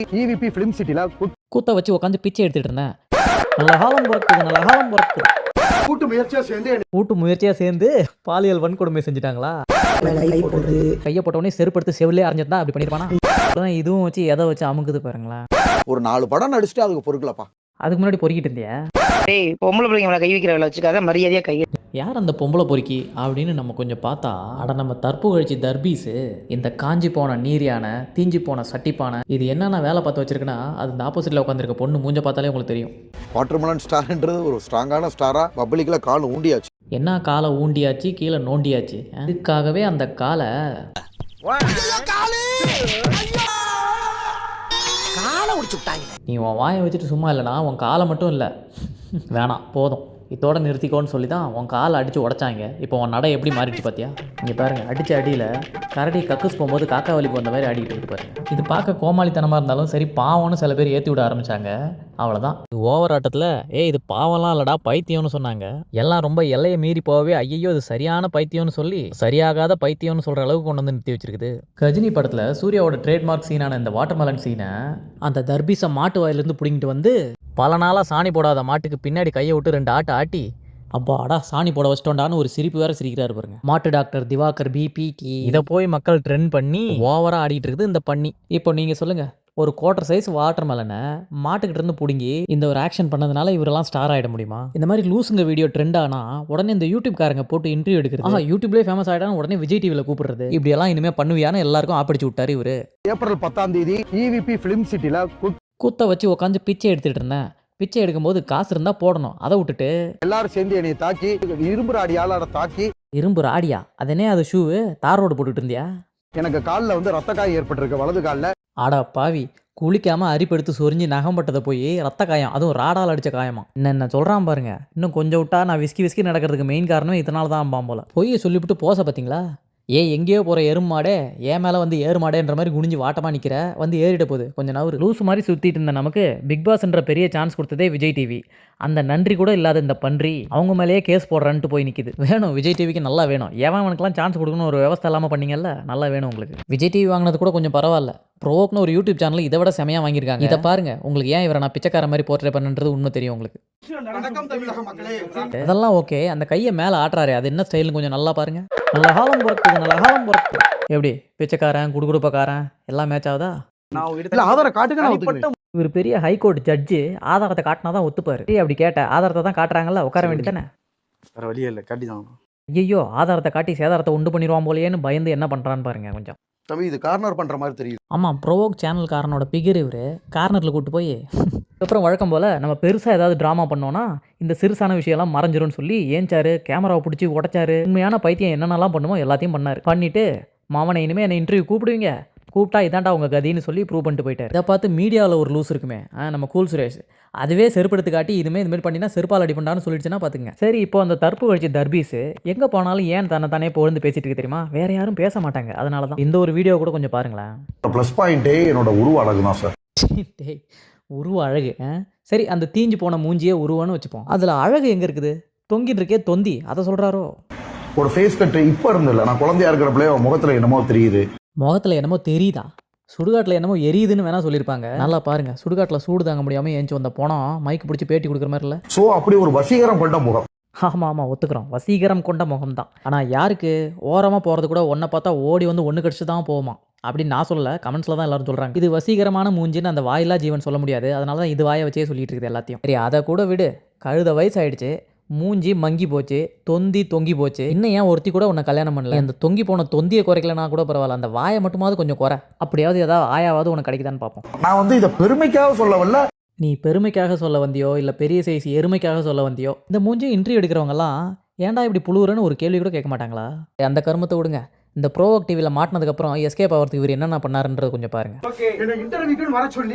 EVP film சிட்டில கூத்த வச்சு உட்காந்து பிச்சை எடுத்துட்டு இருந்தேன். நல்ல காலம் பிறக்குது, நல்ல காலம் பிறக்குது. கூட்டு முயற்சியா சேர்ந்து பாலியல் வன்கொடுமை செஞ்சுட்டாங்களா? கையை போட்டவொடனே செருப்படுத்து செவிலே அரைஞ்சிருந்தா அப்படி பண்ணிருப்பானா? இதுவும் வச்சு எதை வச்சு அமுக்குது பாருங்களேன். ஒரு 4 படம் நடிச்சுட்டு அதுக்கு பொறுக்கலப்பா. அதுக்கு முன்னாடி பொறுக்கிட்டு இருந்தியா? டேய் பொம்பளை பிள்ளைங்க மேல கை வைக்கிற வேலை வச்சுக்காத, மரியாதையா கை. யார் அந்த பொம்பளை பொறுக்கி அப்படின்னு நம்ம கொஞ்சம் பார்த்தா, அட நம்ம தற்புகழ்ச்சி தர்பீஸு. இந்த காஞ்சி போன நீர் யானை, தீஞ்சி போன சட்டிப்பானை, இது என்னென்ன வேலை பார்த்து வச்சிருக்குன்னா, அது இந்த ஆப்போசிட்டில் உட்காந்துருக்க பொண்ணு மூஞ்ச பார்த்தாலே உங்களுக்கு தெரியும். வாட்டர்மெலன் ஸ்டார்ன்றது ஒரு ஸ்ட்ராங்கான ஸ்டாரா பப்ளிக்ல கால் ஊண்டியாச்சு. என்ன காலை ஊண்டியாச்சு, கீழே நோண்டியாச்சு. அதுக்காகவே அந்த காலை நீ உன் வாயை வச்சுட்டு சும்மா இல்லைனா உன் காலை மட்டும் இல்லை வேணாம் போதும் இதோட நிறுத்திக்கோன்னு சொல்லி தான் உன் காலை அடித்து உடச்சாங்க. இப்போ உன் நடை எப்படி மாறிடுச்சு பார்த்தியா? இங்கே பாருங்கள், அடித்த அடியில் கரடி கக்கூஸ் போகும்போது காக்கா வலிப்பு வந்த மாதிரி ஆடிக்கிட்டு இருக்கு பாருங்க. இது பார்க்க கோமாளித்தனமாக இருந்தாலும் சரி பாவம்னு சில பேர் ஏற்றி விட ஆரம்பித்தாங்க. அவ்வளோதான். இது ஓவர் ஆட்டத்தில் இது பாவம்லாம் இல்லடா பைத்தியம்னு சொன்னாங்க. எல்லாம் ரொம்ப எல்லையை மீறி போகவே ஐயோ இது சரியான பைத்தியம்னு சொல்லி சரியாகாத பைத்தியம்னு சொல்கிற அளவுக்கு கொண்டு வந்து நிறுத்தி வச்சிருக்குது. கஜினி படத்தில் சூர்யாவோட ட்ரேட்மார்க் சீனான இந்த வாட்டர்மெலன் சீனை அந்த தர்பீஸை மாட்டு வாயிலிருந்து பிடிங்கிட்டு வந்து பல நாளாக சாணி போடாத மாட்டுக்கு பின்னாடி கையை விட்டு 2 ஆட்டு ஆட்டி அப்பாடா சாணி போட வச்சிட்டோண்டான்னு ஒரு சிரிப்பு வேற சிரிக்கிறாரு பாருங்க. மாட்டு டாக்டர் திவாகர் பிபிடி இதை போய் மக்கள் ட்ரெண்ட் பண்ணி ஓவராக ஆடிட்டு இருக்குது இந்த பண்ணி. இப்போ நீங்கள் சொல்லுங்கள், ஒரு குவார்டர் சைஸ் வாட்டர் மெலனை மாட்டுக்கிட்ட இருந்து பிடுங்கி இந்த ஒரு ஆக்ஷன் பண்ணதுனால இவரெல்லாம் ஸ்டார் ஆகிட முடியுமா? இந்த மாதிரி லூஸுங்க வீடியோ ட்ரெண்ட் ஆனா உடனே இந்த யூடியூப் காரங்க போட்டு இன்டர்வியூ எடுக்கிறது, யூடியூப்லேயே ஃபேமஸ் ஆகிடான்னு உடனே விஜய் டிவியில் கூப்பிடுறது, இப்படியெல்லாம் இனிமேல் பண்ணுவியான்னு எல்லாருக்கும் ஆப்பிடிச்சு விட்டாரு இவரு. ஏப்ரல் 10ஆம் தேதி EVP ஃபிலிம் சிட்டில கூத்த வச்சு உட்காந்து பிச்சை எடுத்துட்டு இருந்தேன். பிச்சை எடுக்கும்போது காசு இருந்தால் போடணும், அதை விட்டுட்டு எல்லாரும் சேர்ந்து என்னை தாக்கி இரும்பு ராடியால அதை தாக்கி. இரும்பு ராடியா? அதனே அது ஷூவு தார் ரோடு போட்டுட்டு இருந்தியா? எனக்கு காலில் வந்து ரத்த காயம் ஏற்பட்டிருக்கு வலது காலில். ஆடா பாவி, குளிக்காமல் அரிப்பெடுத்து சொரிஞ்சு நகம்பட்டதை போய் ரத்த காயம், அதுவும் ராடால் அடித்த காயமா. என்ன சொல்கிறான் பாருங்க. இன்னும் கொஞ்சம் விட்டா நான் விஸ்கி நடக்கிறதுக்கு மெயின் காரணம் இதனால தான் பாம்போல. பொய்யை சொல்லிவிட்டு போச பார்த்தீங்களா? எங்கேயோ போகிற எருமாடே ஏன் மேலே வந்து ஏறுமாடேன்ற மாதிரி குனிஞ்சு வாட்டமாக நிற்கிற, வந்து ஏறிட போகுது கொஞ்சம் நவரு. லூஸ் மாதிரி சுற்றிட்டு இருந்த நமக்கு பிக் பாஸ்ன்ற பெரிய சான்ஸ் கொடுத்ததே விஜய் டிவி. அந்த நன்றி கூட இல்லாத இந்த பன்றி அவங்க மேலேயே கேஸ் போடுறான்ட்டு போய் நிற்கிது. வேணும் விஜய் டிவிக்கு நல்லா வேணும். அவனுக்குலாம் சான்ஸ் கொடுக்கணும் ஒரு விவஸ்தை இல்லாமல் பண்ணீங்கல்ல, நல்லா வேணும் உங்களுக்கு. விஜய் டிவி வாங்கினது கூட கொஞ்சம் பரவாயில்ல. ப்ரோக்னு ஒரு யூடியூப் சேனல் இதை விட செமையாக வாங்கியிருக்காங்க. இதை பாருங்க, உங்களுக்கு ஏன் இவரை நான் பிச்சைக்கார மாதிரி போர்ட்ரே பண்ணுன்றது உண்மை தெரியும் உங்களுக்கு. அதெல்லாம் ஓகே, அந்த கையை மேலே ஆட்டுறாரு, அது என்ன ஸ்டைல்னு கொஞ்சம் நல்லா பாருங்க. நல்ல காலம் பிறக்குது, நல்ல காலம் பிறக்குது. எப்படி பிச்சைக்காரன் குடுகுடுப்பக்காரன் எல்லாம் மேட்ச் ஆகுதா? ஆதார காட்டுங்க. இவர் பெரிய ஹைகோர்ட் ஜட்ஜு, ஆதாரத்தை காட்டினா தான் ஒத்துப்பாரு. அப்படி கேட்ட ஆதாரத்தை தான் காட்டுறாங்கல்ல, உட்கார வேண்டியதானே. வேற வழியே இல்லை, காட்டி தான். ஐயோ ஆதாரத்தை காட்டி சேதாரத்தை உண்டு பண்ணிடுவான் போலேன்னு பயந்து என்ன பண்ணுறான்னு பாருங்க கொஞ்சம். தம்பி இது கார்னர் பண்ணுற மாதிரி தெரியுது. ஆமாம், ப்ரோவோக் சேனல்காரனோட பிகர் இவர் கார்னரில் கூப்பிட்டு போய் அப்புறம் வழக்கம் போல் நம்ம பெருசாக ஏதாவது ட்ராமா பண்ணோன்னா இந்த சிறுசான விஷயம்லாம் மறைஞ்சிரும்னு சொல்லி ஏஞ்சாரு, கேமராவை பிடிச்சி உடச்சாரு. உண்மையான பைத்தியம் என்னென்னலாம் பண்ணுமோ எல்லாத்தையும் பண்ணார். பண்ணிவிட்டு மாமனை இனிமேல் என்னை இன்டர்வியூ கூப்பிடுவீங்க, கூப்பிட்டா இதாண்டா உங்கள் கதின்னு சொல்லி ப்ரூவ் பண்ணிட்டு போயிட்டார். இதை பார்த்து மீடியாவில் ஒரு லூஸ் இருக்குமே நம்ம கூல் சுரேஷ், அதுவே செருப்படுத்து காட்டி இதுமாரி பண்ணினா செருப்பால் அடி பண்ணான்னு சொல்லிடுச்சுன்னா பார்த்துங்க. சரி, இப்போ அந்த தற்புகழ்ச்சி தர்பீஸு எங்கே போனாலும் ஏன் தானே புகழ்ந்து பேசிட்டு இருக்கு தெரியுமா? வேற யாரும் பேச மாட்டாங்க. அதனால தான் இந்த ஒரு வீடியோ கூட கொஞ்சம் பாருங்களேன். ப்ளஸ் பாயிண்டே என்னோட உருவ அழகு தான் சார். உருவ அழகு? சரி, அந்த தீஞ்சு போன மூஞ்சியே உருவன்னு வச்சுப்போம். அதில் அழகு எங்கே இருக்குது? தொங்கிட்டு இருக்கே தொந்தி, அதை சொல்கிறாரோ? ஒரு ஃபேஸ் கட்டு இப்போ இருந்தில்ல, நான் குழந்தையா இருக்கிறப்பலே முகத்தில் என்னமோ தெரியுது. முகத்தில் என்னமோ தெரியுதா? சுடுகாட்டில் என்னமோ எரியுதுன்னு வேணா சொல்லியிருப்பாங்க. நல்லா பாருங்க, சுடுகாட்டில் சூடு தாங்க முடியாமல் ஏஞ்சி வந்த போனோம் மைக்கு பிடிச்சி பேட்டி கொடுக்குற மாதிரி இல்லை. ஸோ அப்படி ஒரு வசீகரம் கொண்ட முகம். ஆமாம் ஒத்துக்கிறோம், வசீகரம் கொண்ட முகம் தான். ஆனால் யாருக்கு? ஓரமாக போகிறது கூட ஒன்றை பார்த்தா ஓடி வந்து ஒன்று கடிச்சு தான் போகுமா அப்படின்னு நான் சொல்லலை, கமெண்ட்ஸில் தான் எல்லாரும் சொல்கிறாங்க. இது வசீகரமான மூஞ்சின்னு அந்த வாயிலா ஜீவன் சொல்ல முடியாது, அதனால தான் இது வாயை வச்சே சொல்லிட்டு இருக்குது எல்லாத்தையும். சரி, அதை கூட விடு. கழுத வயசாயிடுச்சு, மூஞ்சி மங்கி போச்சு, தொங்கி போச்சு. இன்னும் ஏன் ஒருத்தி கூட உன்னை கல்யாணம் பண்ணல? அந்த தொங்கி போன தொந்தியை குறைக்கலனா கூட பரவாயில்ல, அந்த வாயை மட்டுமாவது கொஞ்சம் குறை. அப்படியாவது ஏதாவது ஆயாவது உனக்கு கிடைக்குதான்னு பார்ப்போம். நான் வந்து இதை பெருமைக்காக சொல்லவில்லை. நீ பெருமைக்காக சொல்ல வந்தியோ இல்லை பெரிய சைஸ் எருமைக்காக சொல்ல வந்தியோ, இந்த மூஞ்சி இன்டர்வியூ எடுக்கிறவங்கலாம் ஏன்டா இப்படி புழுவுறன்னு ஒரு கேள்வி கூட கேட்க மாட்டாங்களா? அந்த கருமத்தை விடுங்க. இந்த ப்ரோவோக் டிவியில் மாட்டினதுக்கப்புறம் எஸ்கேப் ஆகிறதுக்கு இவர் என்னென்ன பண்ணாருன்றது கொஞ்சம் பாருங்க.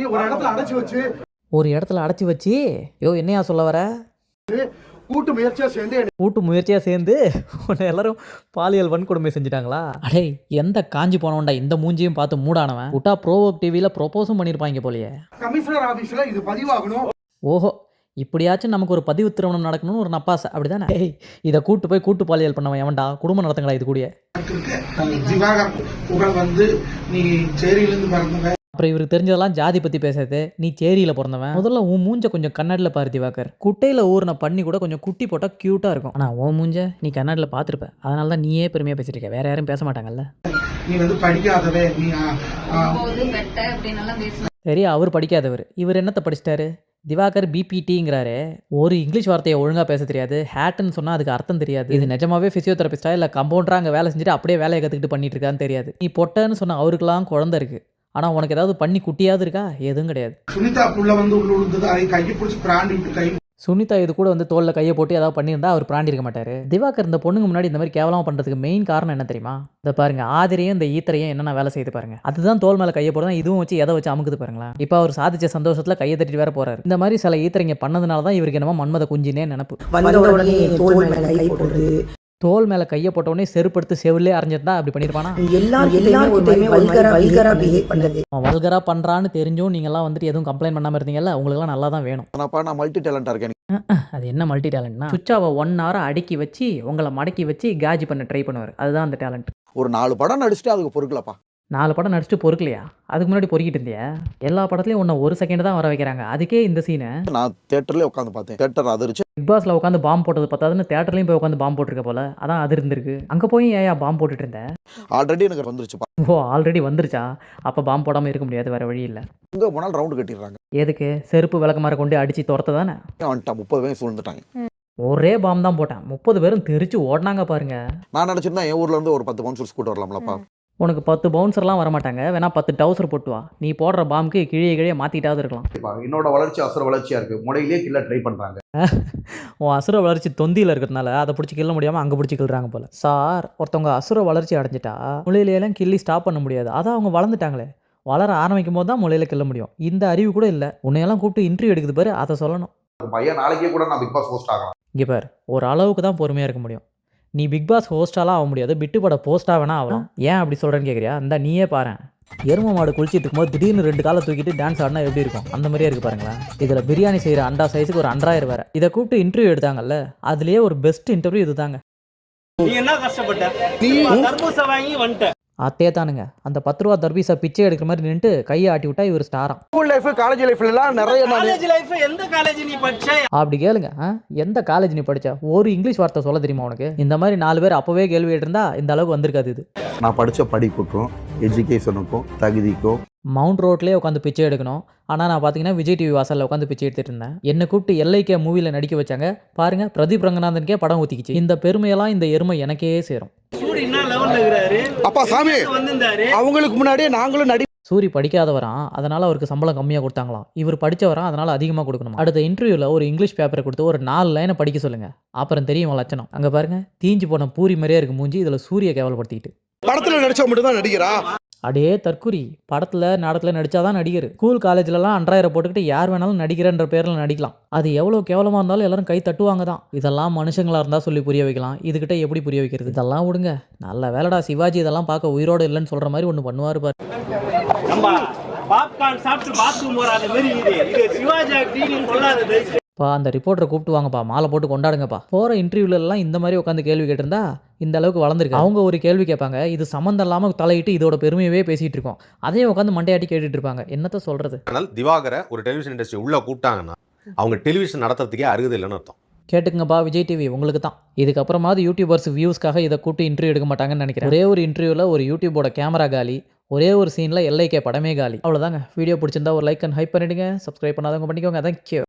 ஒரு இடத்துல அடைச்சி வச்சு என்னையா சொல்ல வர? கூட்டு முயற்சியாக சேர்ந்து உன்னை எல்லாரும் பாலியல் வன்கொடுமை செஞ்சுட்டாங்களா? அடே, எந்த காஞ்சி போனவன்டா இந்த மூஞ்சியும் பார்த்து மூடானவன் விட்டா ப்ரோவோக் டிவியில் ப்ரொபோஸும் பண்ணியிருப்பாங்க போலயே. கமிஷனர் ஆபீஸ்ல இது பதிவாகணும். ஓஹோ, இப்படியாச்சும் நமக்கு ஒரு பதிவு திருமணம் நடக்கணும்னு ஒரு நப்பாசை, அப்படிதானே? இதை கூட்டு போய் கூட்டு பாலியல் பண்ணவன் எவன்டா? குடும்பம் நடத்துங்களா இது கூடிய. திவாகர் புகழ் வந்து நீ சேரியிலிருந்து பிறந்தவங்க அப்புறம் இவருக்கு தெரிஞ்சதெல்லாம் ஜாதி பற்றி பேசுறது, நீ சேரியில் பிறந்தவன். முதல்ல உன் மூஞ்ச கொஞ்சம் கண்ணாடியில் பாரு திவாகர். குட்டையில் ஊறின பண்ணி கூட கொஞ்சம் குட்டி போட்டால் க்யூட்டாக இருக்கும். ஆனால் உன் மூஞ்ச நீ கண்ணாடியில் பார்த்துருப்ப. அதனால தான் நீயே பெருமையாக பேசிட்டு இருக்க. வேற யாரும் பேச மாட்டாங்கல்ல. நீ வந்து படிக்காதவே நீ சரி, அவர் படிக்காதவர். இவர் என்னத்தை படிச்சிட்டாரு? திவாகர் பிபிடிங்கிறாரு. ஒரு இங்கிலீஷ் வார்த்தையை ஒழுங்காக பேச தெரியாது. ஹேட்டுன்னு சொன்னால் அதுக்கு அர்த்தம் தெரியாது. இது நிஜமாவே ஃபிசியோதெரபிஸ்டா இல்லை கம்பவுண்டரா அங்கே வேலை செஞ்சுட்டு அப்படியே வேலையை கற்றுக்கிட்டு பண்ணிட்டு இருக்கான்னு தெரியாது. நீ பொட்டன்னு சொன்ன அவருக்கெல்லாம் குழந்தை இருக்கு. ஆனால் உனக்கு ஏதாவது பண்ணி குட்டியாவது இருக்கா? எதுவும் கிடையாது. சுனிதா புள்ள வந்து உள்ள விழுந்தது, அதை கையை பிடிச்சி பிராண்டி விட்டு கை சுனிதா இது கூட வந்து தோளில் கையை போட்டு ஏதாவது பண்ணியிருந்தா அவர் பிராண்டி இருக்க மாட்டார். திவாகர் இந்த பொண்ணுங்க முன்னாடி இந்த மாதிரி கேவலமாக பண்ணுறதுக்கு மெயின் காரணம் என்ன தெரியுமா? இதை பாருங்க, ஆதிரையும் இந்த ஈத்தரையும் என்னென்ன வேலை செய்து பாருங்க. அதுதான் தோல் மேலே கையை போடுதான். இதுவும் வச்சு எதை வச்சு அமுக்குது பாருங்களேன். இப்போ அவர் சாதிச்ச சந்தோஷத்தில் கையை தட்டிட்டு வேற போறாரு. இந்த மாதிரி சில ஈத்தரைங்க பண்ணதுனால தான் இவருக்கு என்னமோ மன்மத குஞ்சினே நினப்பு. தோல் மேலே கையை போட்டவொடனே செருப்படுத்து செவிலே அரைஞ்சிருந்தா அப்படி பண்ணியிருப்பானா? வல்கரா பண்ணுறான்னு தெரிஞ்சும் நீங்கள்லாம் வந்துட்டு எதுவும் கம்ப்ளைண்ட் பண்ணாமல் இருந்தீங்கல்ல, உங்களுக்குலாம் நல்லா தான் வேணும். நான் மல்டி டேலண்டாக இருக்கேன். அது என்ன மல்டி டேலண்ட்னா, சுச்சாவை 1 hour அடுக்கி வச்சு உங்களை மடக்கி வச்சு காஜி பண்ண ட்ரை பண்ணுவார். அதுதான் அந்த டேலண்ட். ஒரு 4 படம் நடிச்சுட்டு அதுக்கு பொறுக்கலப்பா. 4 படம் நடிச்சுட்டு பொறுக்கலையா? அதுக்கு முன்னாடி பொறுக்கிட்டு இருந்தியா? எல்லா படத்துலையும் உன்னை 1 செகண்ட் தான் வர வைக்கிறாங்க. அதுக்கே இந்த சீனை நான் தேட்டர்லேயே உட்காந்து பார்த்தேன். தேட்டர் அதிர்ச்சி. பிக் பாஸில் உட்காந்து பாம்பு போட்டது பார்த்தாதுன்னு தேட்டர்லையும் போய் உட்காந்து பாம்பு போட்டிருக்க போல. அதான் அது இருந்திருக்கு. அங்கே போய் ஏன் பாம்பு போட்டுட்டு இருந்தேன்? ஆல்ரெடி எனக்கு வந்துருச்சுப்பா. ஓ, ஆல்ரெடி வந்துருச்சா? அப்போ பாம்பு போடாமல் இருக்க முடியாது, வேறு வழி இல்லை. எங்கே போனாலும் ரவுண்டு கட்டிடுறாங்க. எதுக்கு? செருப்பு விளக்கமாற கொண்டு அடித்து துரத்த தானே. வந்துட்டான் 30 பேர் சூழ்ந்துட்டாங்க. ஒரே பாம்பு தான் போட்டேன், 30 பேரும் தெரிச்சு ஓடினாங்க பாருங்க. நான் நினச்சிருந்தா என் ஊர்ல இருந்து ஒரு 10 பவுன்சர்ஸ் கூட்டு வரலாம்லப்பா. உனக்கு 10 பவுன்சர்லாம் வரமாட்டாங்க. வேணா 10 டவுசர் போட்டு வா. நீ போடுற பாம்புக்கு கிழியே மாற்றிட்டாவது இருக்கலாம். என்னோட வளர்ச்சி அசுர வளர்ச்சியா இருக்கு. முடையிலே கில்ல ட்ரை பண்றாங்க. உன் அசுர வளர்ச்சி தொந்தியில் இருக்கிறதுனால அதை பிடிச்சி கிள்ள முடியாமல் அங்கே பிடிச்சி கிள்றாங்க போல. சார், ஒருத்தவங்க அசுர வளர்ச்சி அடைஞ்சிட்டா முளையிலையெல்லாம் கிள்ளி ஸ்டாப் பண்ண முடியாது. அதான் அவங்க வளர்ந்துட்டாங்களே. வளர ஆரம்பிக்கும் போது தான் முளையில கிள்ள முடியும். இந்த அறிவு கூட இல்லை. உன்னையெல்லாம் கூப்பிட்டு இன்டர்வியூ எடுக்குது பாரு, அதை சொல்லணும். பையன் நாளைக்கே கூட நான் பிக் பாஸ் ஹோஸ்ட் ஆகலாம். இங்கே பார், ஒரு அளவுக்கு தான் பொறுமையாக இருக்க முடியும். நீ பிக் பாஸ் ஹோஸ்டாலாம் ஆக முடியாது. பிட்டு பட போஸ்ட்டாக வேணா ஆகலாம். ஏன் அப்படி சொல்கிறேன்னு கேட்குறியா? இந்த நீயே பாரு. எரும மாடு குளிச்சிட்டு இருக்கும்போது திடீர்னு 2 காலை தூக்கிட்டு டான்ஸ் ஆடினா எப்படி இருக்கும்? அந்த மாதிரியே இருக்குது பாருங்களேன். இதில் பிரியாணி செய்கிற அண்டா சைஸுக்கு ஒரு 2000 வேறு. இதை கூப்பிட்டு இன்டர்வியூ எடுத்தாங்கல்ல, அதுலேயே ஒரு பெஸ்ட் இன்டர்வியூ இது தாங்க. அதே தானுங்க. அந்த 10 ரூபா தர்பீஸை பிச்சை எடுக்கிற மாதிரி நின்று கையை ஆட்டி விட்டா இவர் ஸ்டாராம். ஸ்கூல் லைஃப் காலேஜ் லைஃப்லாம் நிறைய அப்படி கேளுங்க. எந்த காலேஜ் நீ படிச்ச? ஒரு இங்கிலீஷ் வார்த்தை சொல்ல தெரியுமா உனக்கு? இந்த மாதிரி 4 பேர் அப்போவே கேள்வி கேட்டிருந்தா இந்த அளவுக்கு வந்திருக்காது இது. நான் படித்த படிப்புக்கும் எஜுகேஷனுக்கும் தகுதிக்கும் மவுண்ட் ரோட்லேயே உட்காந்து பிச்சை எடுக்கணும். ஆனால் நான் பார்த்தீங்கன்னா விஜய் டிவி வாசலில் உட்காந்து பிச்சை எடுத்துகிட்டு இருந்தேன். என்னை கூப்பிட்டு எல்ஐகே மூவியில் நடிக்க வச்சாங்க பாருங்க. பிரதீப் ரங்கநாதனுக்கே படம் ஊற்றிக்கிச்சு. இந்த பெருமையெல்லாம் இந்த எருமை எனக்கே சேரும். அப்பா சாமி அவங்களுக்கு முன்னாடியே நாங்களும் நடி. சூரி படிக்காதவரான், அதனால் அவருக்கு சம்பளம் கம்மியாக கொடுத்தாங்களாம். இவர் படித்தவரான், அதனால் அதிகமாக கொடுக்கணும். அடுத்த இன்டர்வியூவில் ஒரு இங்கிலீஷ் பேப்பரை கொடுத்து ஒரு 4 லைனை படிக்க சொல்லுங்கள். அப்புறம் தெரியும் லட்சணம். அங்கே பாருங்க, தீஞ்சு போன பூரி மாதிரியே இருக்கு மூஞ்சி. இதில் சூரிய கேவலப்படுத்திக்கிட்டு படத்துல நடிச்சா மட்டும் தான் நடிக்கிறா. அடே தற்குறி, படத்தில் நாடகத்தில் நடித்தாதான் நடிகர். ஸ்கூல் காலேஜ்லலாம் 2000 போட்டுக்கிட்டு யார் வேணாலும் நடிக்கிறன்ற பேரில் நடிக்கலாம். அது எவ்வளோ கேவலமாக இருந்தாலும் எல்லாரும் கை தட்டுவாங்க தான். இதெல்லாம் மனுஷங்களாக இருந்தால் சொல்லி புரிய வைக்கலாம். இதுகிட்ட எப்படி புரிய வைக்கிறது? இதெல்லாம் விடுங்க. நல்ல வேலைடா சிவாஜி இதெல்லாம் பார்க்க உயிரோடு இல்லைன்னு சொல்கிற மாதிரி ஒன்று பண்ணுவார் பாரு. அந்த ரிப்போர்ட்டரை கூப்பிட்டு வாங்கப்பா, மாலை போட்டு கொண்டாடுங்கப்பா. போகிற இன்டர்வியூலலாம் இந்த மாதிரி உட்காந்து கேள்வி கேட்டிருந்தா இந்த அளவுக்கு வளர்ந்துருக்கு. அவங்க ஒரு கேள்வி கேட்பாங்க, இது சம்மந்தம் இல்லாமல் தலையிட்டு இதோட பெருமையவே பேசிகிட்டு இருக்கோம். அதையும் உட்காந்து மண்டையாட்டி கேட்டுட்டு இருப்பாங்க. என்னத்த சொல்கிறது? ஆனால் திவாகரை ஒரு டெலிவிஷன் இண்டஸ்ட்ரி உள்ளே கூப்பிட்டாங்கன்னா அவங்க டெலிவிஷன் நடத்துறதுக்கே அருகது இல்லைன்னு அர்த்தம். கேட்டுக்குங்கப்பா விஜய் டிவி, உங்களுக்கு தான். இதுக்கப்புறமாவது யூடியூபர்ஸ் வியூஸ்க்காக இதை கூப்பிட்டு இன்டர்வியூ எடுக்க மாட்டாங்கன்னு நினைக்கிறேன். ஒரே ஒரு இன்டர்வியூவில் ஒரு யூடியூபோட கேமரா காலி, ஒரே ஒரு சீனில் எல்ஐகே படமே காலி. அவ்வளோதாங்க. வீடியோ பிடிச்சிருந்தா ஒரு லைக் அண்ட் ஹைப் பண்ணிவிடுங்க. சப்ஸ்கிரைப் பண்ணாதவங்க பண்ணிக்கோங்க. தேங்க்யூ.